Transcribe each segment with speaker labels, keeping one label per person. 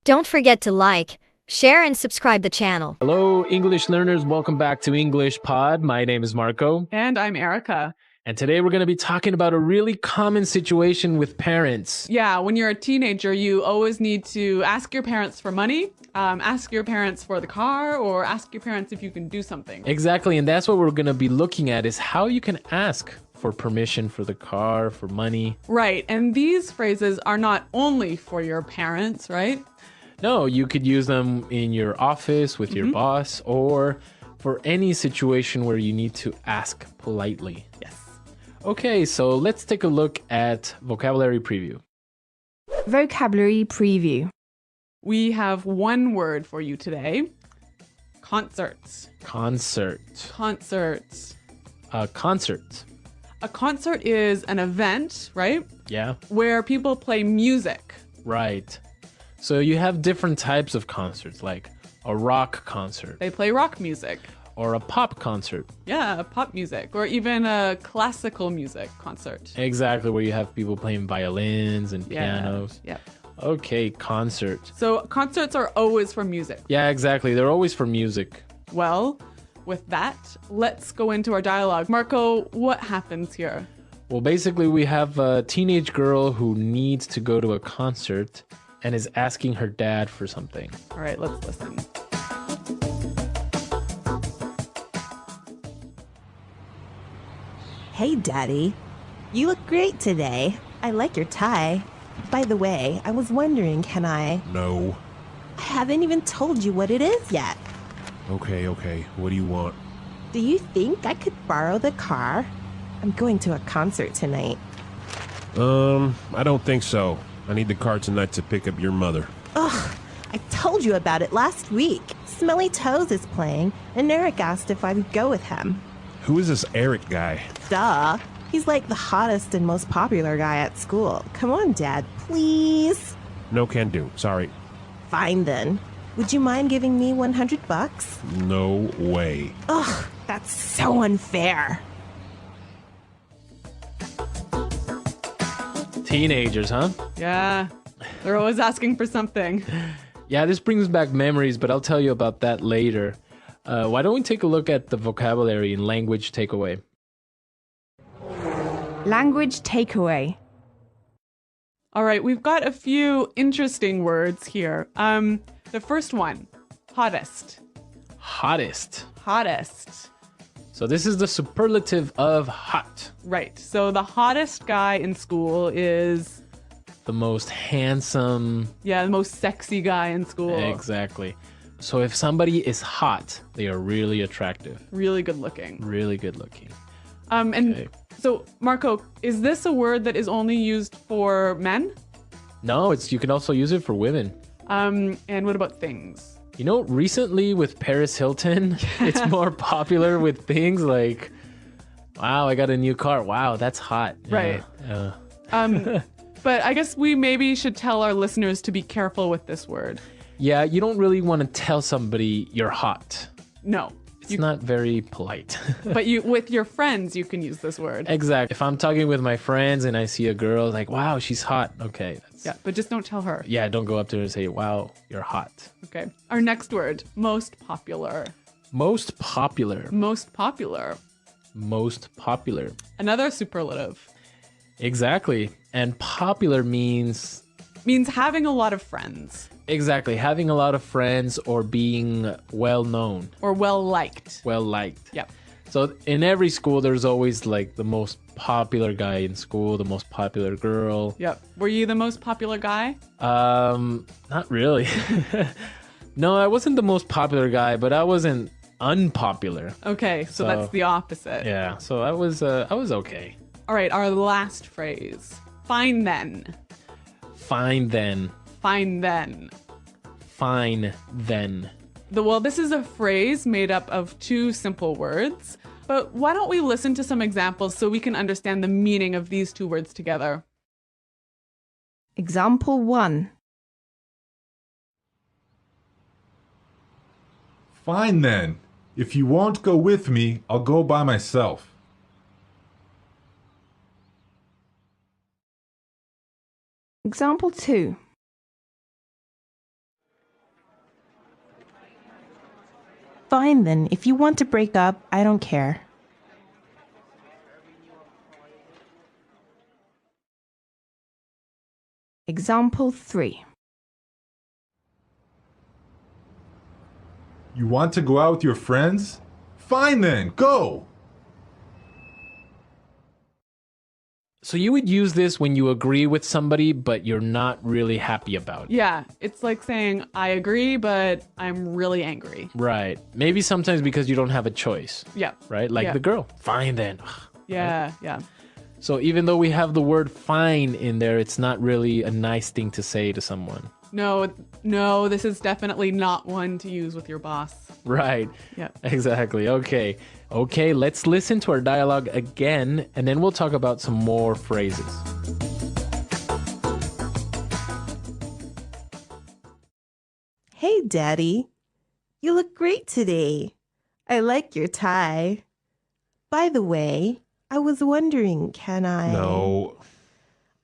Speaker 1: Don't forget to like, share, and subscribe the channel.
Speaker 2: Hello, English learners. Welcome back to English Pod. My name is Marco.
Speaker 3: And I'm Erica.
Speaker 2: And today we're going to be talking about a really common situation with parents.
Speaker 3: Yeah, when you're a teenager, you always need to ask your parents for money, ask your parents for the car, or ask your parents if you can do something.
Speaker 2: Exactly, and that's what we're going to be looking at is how you can ask for permission for the car, for money.
Speaker 3: Right, and these phrases are not only for your parents, right?
Speaker 2: No, you could use them in your office with your boss or for any situation where you need to ask politely.
Speaker 3: Yes.
Speaker 2: Okay, so let's take a look at vocabulary preview.
Speaker 4: Vocabulary preview.
Speaker 3: We have one word for you today. Concerts.
Speaker 2: Concert.
Speaker 3: Concerts.
Speaker 2: Concert.
Speaker 3: A concert is an event, right?
Speaker 2: Yeah,
Speaker 3: Where people play music.
Speaker 2: right. So you have different types of concerts, like a rock concert
Speaker 3: They play rock music.
Speaker 2: or a pop concert.
Speaker 3: Yeah, pop music, or even a classical music concert.
Speaker 2: Exactly, where you have people playing violins and
Speaker 3: Yeah.
Speaker 2: pianos.
Speaker 3: Yeah.
Speaker 2: Okay, concert.
Speaker 3: So concerts are always for music.
Speaker 2: Yeah, exactly. They're always for music.
Speaker 3: Well, with that, let's go into our dialogue. Marco, what happens here?
Speaker 2: Well, basically, we have a teenage girl who needs to go to a concert and is asking her dad for something.
Speaker 3: All right, let's listen.
Speaker 5: Hey, Daddy. You look great today. I like your tie. By the way, I was wondering, can I...
Speaker 6: No.
Speaker 5: I haven't even told you what it is yet.
Speaker 6: Okay. What do you want?
Speaker 5: Do you think I could borrow the car? I'm going to a concert tonight.
Speaker 6: I don't think so. I need the car tonight to pick up your mother.
Speaker 5: Ugh, I told you about it last week. Smelly Toes is playing, and Eric asked if I would go with him.
Speaker 6: Who is this Eric guy?
Speaker 5: Duh. He's like the hottest and most popular guy at school. Come on, Dad, please.
Speaker 6: No can do. Sorry.
Speaker 5: Fine then. Would you mind giving me $100?
Speaker 6: No way.
Speaker 5: Ugh, that's so unfair.
Speaker 2: Teenagers, huh?
Speaker 3: Yeah, they're always asking for something.
Speaker 2: Yeah, this brings back memories, but I'll tell you about that later. Why don't we take a look at the vocabulary and language takeaway?
Speaker 4: Language takeaway.
Speaker 3: All right, we've got a few interesting words here. The first one, hottest.
Speaker 2: Hottest.
Speaker 3: Hottest.
Speaker 2: So this is the superlative of hot.
Speaker 3: Right, so the hottest guy in school is,
Speaker 2: The most handsome.
Speaker 3: yeah, the most sexy guy in school.
Speaker 2: Exactly. So if somebody is hot, they are really attractive,
Speaker 3: Really good looking.
Speaker 2: really good looking.
Speaker 3: And
Speaker 2: Okay.
Speaker 3: so, Marco, is this a word that is only used for men?
Speaker 2: No, you can also use it for women.
Speaker 3: And what about things?
Speaker 2: You know, recently with Paris Hilton, it's more popular with things like, wow, I got a new car. Wow, that's hot.
Speaker 3: Right.
Speaker 2: Yeah.
Speaker 3: But I guess we maybe should tell our listeners to be careful with this word.
Speaker 2: Yeah, you don't really want to tell somebody you're hot.
Speaker 3: No.
Speaker 2: It's not very polite.
Speaker 3: But with your friends, you can use this word.
Speaker 2: Exactly. If I'm talking with my friends and I see a girl, like, wow, she's hot. Okay.
Speaker 3: Yeah, but just don't tell her.
Speaker 2: Yeah, don't go up to her and say, wow, you're hot.
Speaker 3: Okay. Our next word, most popular.
Speaker 2: Most popular.
Speaker 3: Most popular.
Speaker 2: Most popular.
Speaker 3: Another superlative.
Speaker 2: Exactly. And popular means
Speaker 3: Means having a lot of friends
Speaker 2: exactly having a lot of friends or being well known,
Speaker 3: or well liked.
Speaker 2: well liked.
Speaker 3: Yep.
Speaker 2: So in every school, there's always like the most popular guy in school, the most popular girl.
Speaker 3: Yep. Were you the most popular guy?
Speaker 2: Not really. No, I wasn't the most popular guy, but I wasn't unpopular.
Speaker 3: Okay, so that's the opposite.
Speaker 2: Yeah, so I was okay.
Speaker 3: All right, our last phrase. Fine then.
Speaker 2: Fine then.
Speaker 3: Fine then.
Speaker 2: Fine then.
Speaker 3: Well, this is a phrase made up of two simple words, but why don't we listen to some examples so we can understand the meaning of these two words together?
Speaker 4: Example 1.
Speaker 7: Fine then. If you won't go with me, I'll go by myself.
Speaker 4: Example 2.
Speaker 5: Fine then, if you want to break up, I don't care.
Speaker 4: Example 3.
Speaker 7: You want to go out with your friends? Fine then, go!
Speaker 2: So you would use this when you agree with somebody, but you're not really happy about it.
Speaker 3: Yeah, it's like saying, I agree, but I'm really angry.
Speaker 2: Right. Maybe sometimes because you don't have a choice.
Speaker 3: Yeah.
Speaker 2: Right? Like
Speaker 3: Yeah.
Speaker 2: the girl. Fine then.
Speaker 3: Yeah, yeah.
Speaker 2: So even though we have the word fine in there, it's not really a nice thing to say to someone.
Speaker 3: No, this is definitely not one to use with your boss.
Speaker 2: Right.
Speaker 3: Yeah.
Speaker 2: Exactly. Okay, let's listen to our dialogue again, and then we'll talk about some more phrases.
Speaker 5: Hey, Daddy. You look great today. I like your tie. By the way, I was wondering, can I...
Speaker 6: No.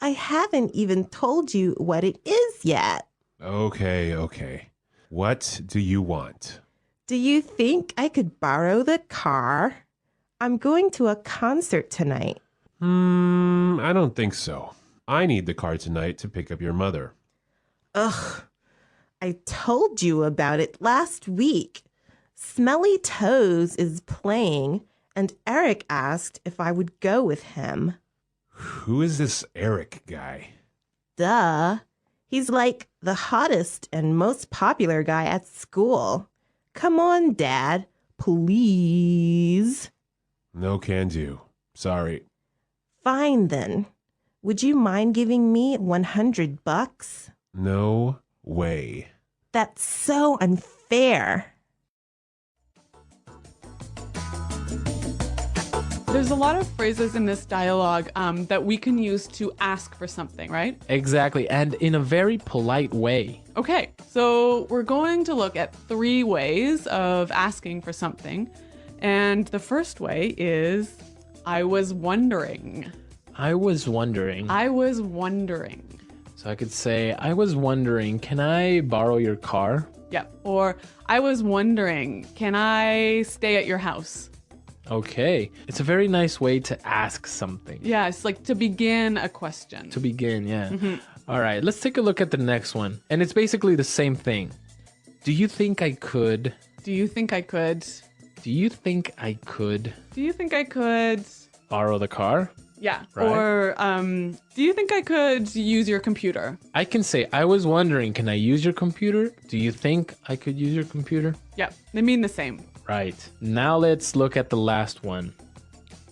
Speaker 5: I haven't even told you what it is yet.
Speaker 6: Okay. What do you want?
Speaker 5: Do you think I could borrow the car? I'm going to a concert tonight.
Speaker 6: I don't think so. I need the car tonight to pick up your mother.
Speaker 5: Ugh, I told you about it last week. Smelly Toes is playing, and Eric asked if I would go with him.
Speaker 6: Who is this Eric guy?
Speaker 5: Duh. He's like the hottest and most popular guy at school. Come on, Dad. Please.
Speaker 6: No can do. Sorry.
Speaker 5: Fine then. Would you mind giving me $100?
Speaker 6: No way.
Speaker 5: That's so unfair.
Speaker 3: There's a lot of phrases in this dialogue that we can use to ask for something, right?
Speaker 2: Exactly, and in a very polite way.
Speaker 3: Okay, so we're going to look at 3 ways of asking for something. And the first way is, I was wondering.
Speaker 2: I was wondering.
Speaker 3: I was wondering.
Speaker 2: So I could say, I was wondering, can I borrow your car?
Speaker 3: Yep. Or, I was wondering, can I stay at your house?
Speaker 2: Okay. It's a very nice way to ask something.
Speaker 3: Yeah, it's like to begin a question.
Speaker 2: To begin, yeah. All right, let's take a look at the next one. And it's basically the same thing. Do you think I could?
Speaker 3: Do you think I could?
Speaker 2: Do you think I could
Speaker 3: Do you think I could?
Speaker 2: borrow the car?
Speaker 3: Yeah.
Speaker 2: Right.
Speaker 3: Or, do you think I could use your computer?
Speaker 2: I can say, I was wondering, can I use your computer? Do you think I could use your computer?
Speaker 3: Yeah, they mean the same.
Speaker 2: Right. Now let's look at the last one.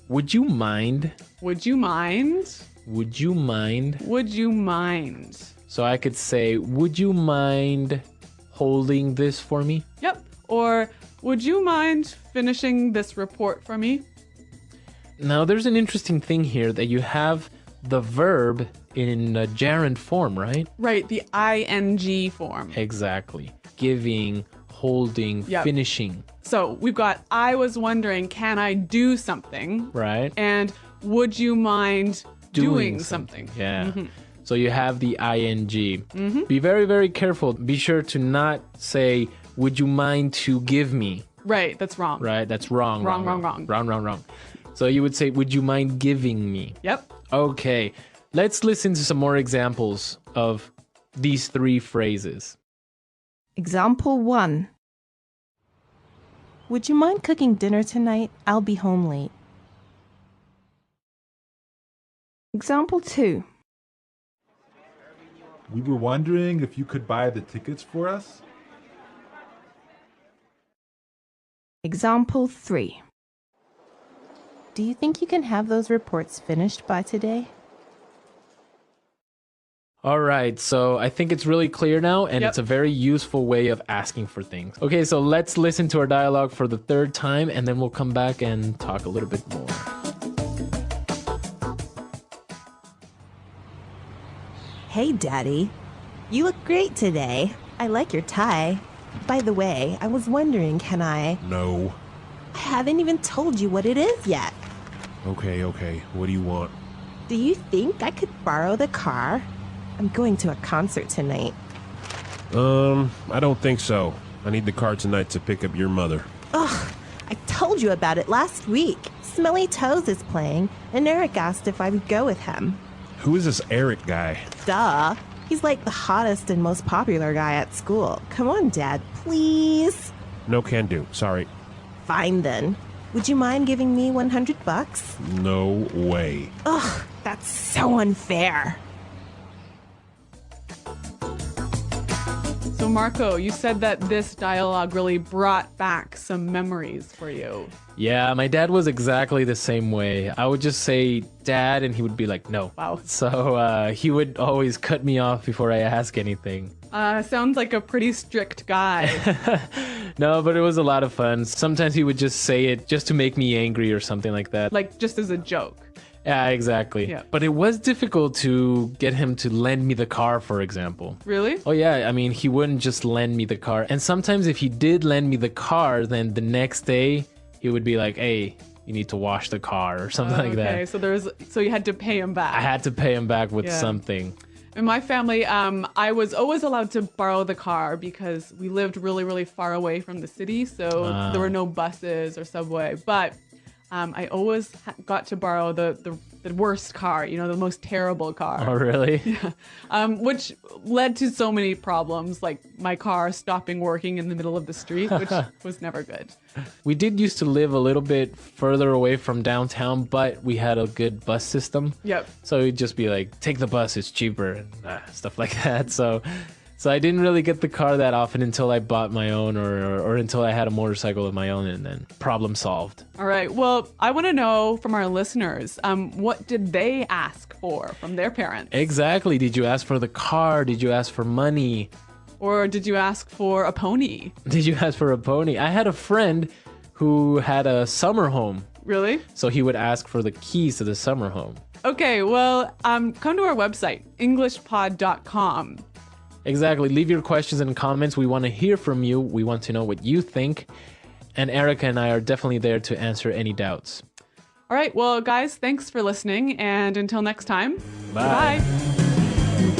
Speaker 2: Would you mind?
Speaker 3: Would you mind?
Speaker 2: Would you mind?
Speaker 3: Would you mind?
Speaker 2: So I could say, would you mind holding this for me?
Speaker 3: Yep. Or, would you mind finishing this report for me?
Speaker 2: Now there's an interesting thing here that you have the verb in a gerund form, right?
Speaker 3: Right, the ing form.
Speaker 2: Exactly. Giving, holding,
Speaker 3: Yep.
Speaker 2: finishing,
Speaker 3: So we've got, I was wondering, can I do something?
Speaker 2: right?
Speaker 3: And would you mind doing something?
Speaker 2: Yeah. So you have the ing. Be very, very careful. Be sure to not say, would you mind to give me?
Speaker 3: Right, that's wrong.
Speaker 2: Right? That's wrong.
Speaker 3: Wrong.
Speaker 2: Wrong. So you would say, would you mind giving me?
Speaker 3: Yep.
Speaker 2: Okay. Let's listen to some more examples of these 3 phrases.
Speaker 4: Example 1.
Speaker 5: Would you mind cooking dinner tonight? I'll be home late.
Speaker 4: Example 2.
Speaker 7: We were wondering if you could buy the tickets for us?
Speaker 4: Example 3.
Speaker 5: Do you think you can have those reports finished by today?
Speaker 2: All right, so I think it's really clear now, and
Speaker 3: Yep.
Speaker 2: it's a very useful way of asking for things. Okay, so let's listen to our dialogue for the 3rd time, and then we'll come back and talk a little bit more.
Speaker 5: Hey, Daddy. You look great today. I like your tie. By the way, I was wondering, can I...
Speaker 6: No.
Speaker 5: I haven't even told you what it is yet.
Speaker 6: Okay. What do you want?
Speaker 5: Do you think I could borrow the car? I'm going to a concert tonight.
Speaker 6: I don't think so. I need the car tonight to pick up your mother.
Speaker 5: Ugh, I told you about it last week. Smelly Toes is playing, and Eric asked if I would go with him.
Speaker 6: Who is this Eric guy?
Speaker 5: Duh. He's like the hottest and most popular guy at school. Come on, Dad, please.
Speaker 6: No can do. Sorry.
Speaker 5: Fine then. Would you mind giving me $100?
Speaker 6: No way.
Speaker 5: Ugh, that's so unfair.
Speaker 3: So Marco, you said that this dialogue really brought back some memories for you.
Speaker 2: Yeah, my dad was exactly the same way. I would just say, Dad, and he would be like, no.
Speaker 3: Wow.
Speaker 2: So he would always cut me off before I ask anything.
Speaker 3: Sounds like a pretty strict guy.
Speaker 2: No, but it was a lot of fun. Sometimes he would just say it just to make me angry or something like that.
Speaker 3: Like just as a joke.
Speaker 2: Yeah, exactly.
Speaker 3: Yeah.
Speaker 2: But it was difficult to get him to lend me the car, for example.
Speaker 3: Really?
Speaker 2: Oh, yeah. I mean, he wouldn't just lend me the car. And sometimes if he did lend me the car, then the next day he would be like, hey, you need to wash the car or something like
Speaker 3: Okay,
Speaker 2: that.
Speaker 3: so you had to pay him back.
Speaker 2: I had to pay him back with
Speaker 3: Yeah.
Speaker 2: something.
Speaker 3: In my family, I was always allowed to borrow the car because we lived really, really far away from the city. So there were no buses or subway. But I always got to borrow the worst car, the most terrible car.
Speaker 2: Oh, really?
Speaker 3: Which led to so many problems, like my car stopping working in the middle of the street, which was never good.
Speaker 2: We did used to live a little bit further away from downtown, but we had a good bus system.
Speaker 3: Yep.
Speaker 2: So it'd just be like, take the bus, it's cheaper, and stuff like that. So I didn't really get the car that often until I bought my own or until I had a motorcycle of my own, and then problem solved.
Speaker 3: All right. Well, I want to know from our listeners, what did they ask for from their parents?
Speaker 2: Exactly. Did you ask for the car? Did you ask for money?
Speaker 3: Or did you ask for a pony?
Speaker 2: Did you ask for a pony? I had a friend who had a summer home.
Speaker 3: Really?
Speaker 2: So he would ask for the keys to the summer home.
Speaker 3: Okay. Well, come to our website, englishpod.com.
Speaker 2: Exactly. Leave your questions and comments. We want to hear from you. We want to know what you think. And Erica and I are definitely there to answer any doubts.
Speaker 3: All right. Well, guys, thanks for listening. And until next time,
Speaker 2: Bye.
Speaker 3: Bye.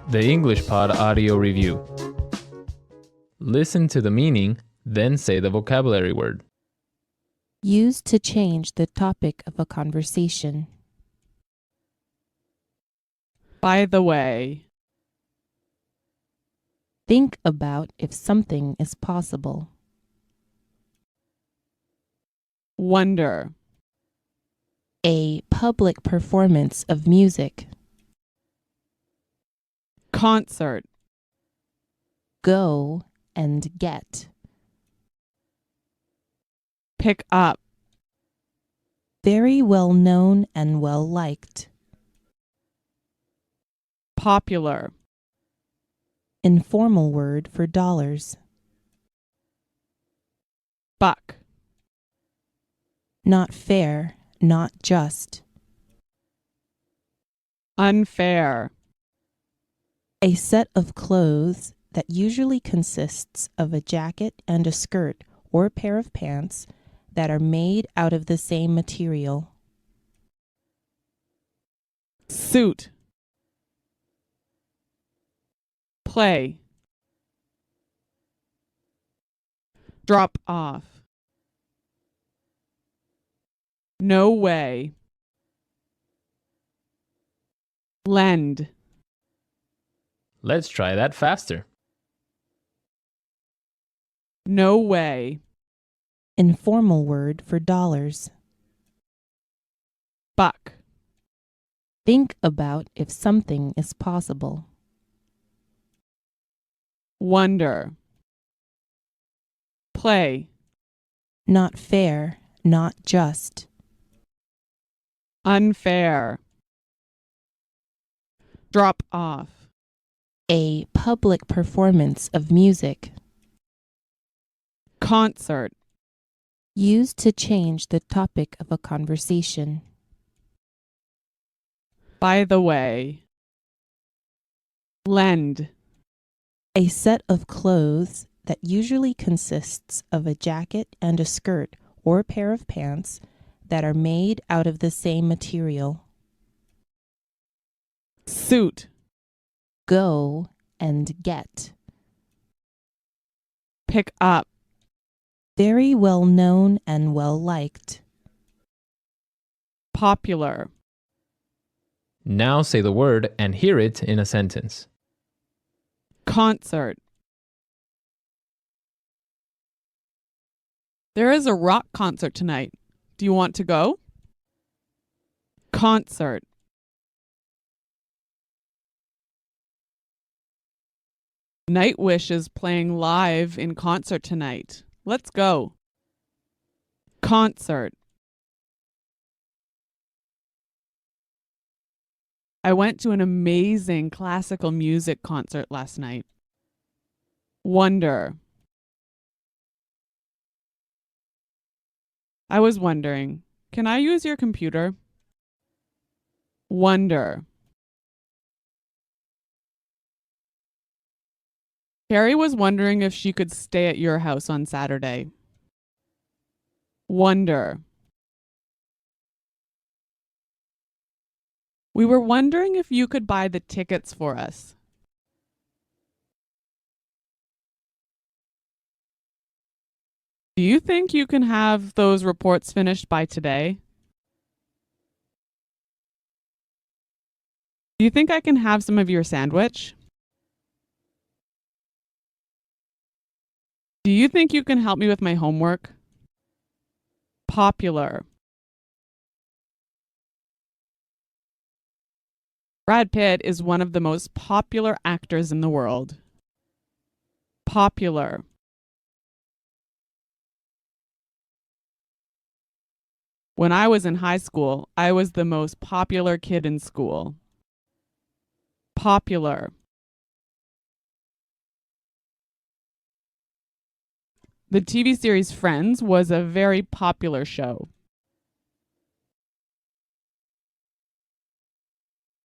Speaker 2: The English Pod Audio Review. Listen to the meaning, then say the vocabulary word.
Speaker 8: Used to change the topic of a conversation.
Speaker 3: By the way,
Speaker 8: Think about if something is possible.
Speaker 3: wonder,
Speaker 8: A public performance of music.
Speaker 3: concert,
Speaker 8: Go and get.
Speaker 3: pick up,
Speaker 8: Very well known and well liked.
Speaker 3: popular,
Speaker 8: Informal word for dollars.
Speaker 3: buck,
Speaker 8: Not fair, not just.
Speaker 3: unfair,
Speaker 8: A set of clothes that usually consists of a jacket and a skirt or a pair of pants that are made out of the same material.
Speaker 3: suit, play, drop off, no way, lend,
Speaker 2: Let's try that faster.
Speaker 3: no way,
Speaker 8: Informal word for dollars.
Speaker 3: buck,
Speaker 8: Think about if something is possible.
Speaker 3: wonder, play,
Speaker 8: Not fair, not just.
Speaker 3: unfair, drop off,
Speaker 8: A public performance of music.
Speaker 3: concert,
Speaker 8: Used to change the topic of a conversation.
Speaker 3: by the way, lend,
Speaker 8: A set of clothes that usually consists of a jacket and a skirt or a pair of pants that are made out of the same material.
Speaker 3: Suit.
Speaker 8: Go and get.
Speaker 3: Pick up.
Speaker 8: Very well known and well liked.
Speaker 3: Popular.
Speaker 2: Now say the word and hear it in a sentence.
Speaker 3: Concert. There is a rock concert tonight. Do you want to go? Concert. Nightwish is playing live in concert tonight. Let's go. Concert. I went to an amazing classical music concert last night. Wonder. I was wondering, can I use your computer? Wonder. Carrie was wondering if she could stay at your house on Saturday. Wonder. We were wondering if you could buy the tickets for us. Do you think you can have those reports finished by today? Do you think I can have some of your sandwich? Do you think you can help me with my homework? Popular. Brad Pitt is one of the most popular actors in the world. Popular. When I was in high school, I was the most popular kid in school. Popular. The TV series Friends was a very popular show.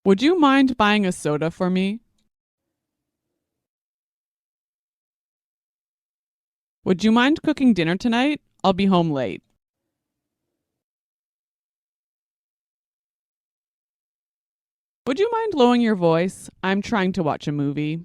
Speaker 3: Would you mind buying a soda for me? Would you mind cooking dinner tonight? I'll be home late. Would you mind lowering your voice? I'm trying to watch a movie.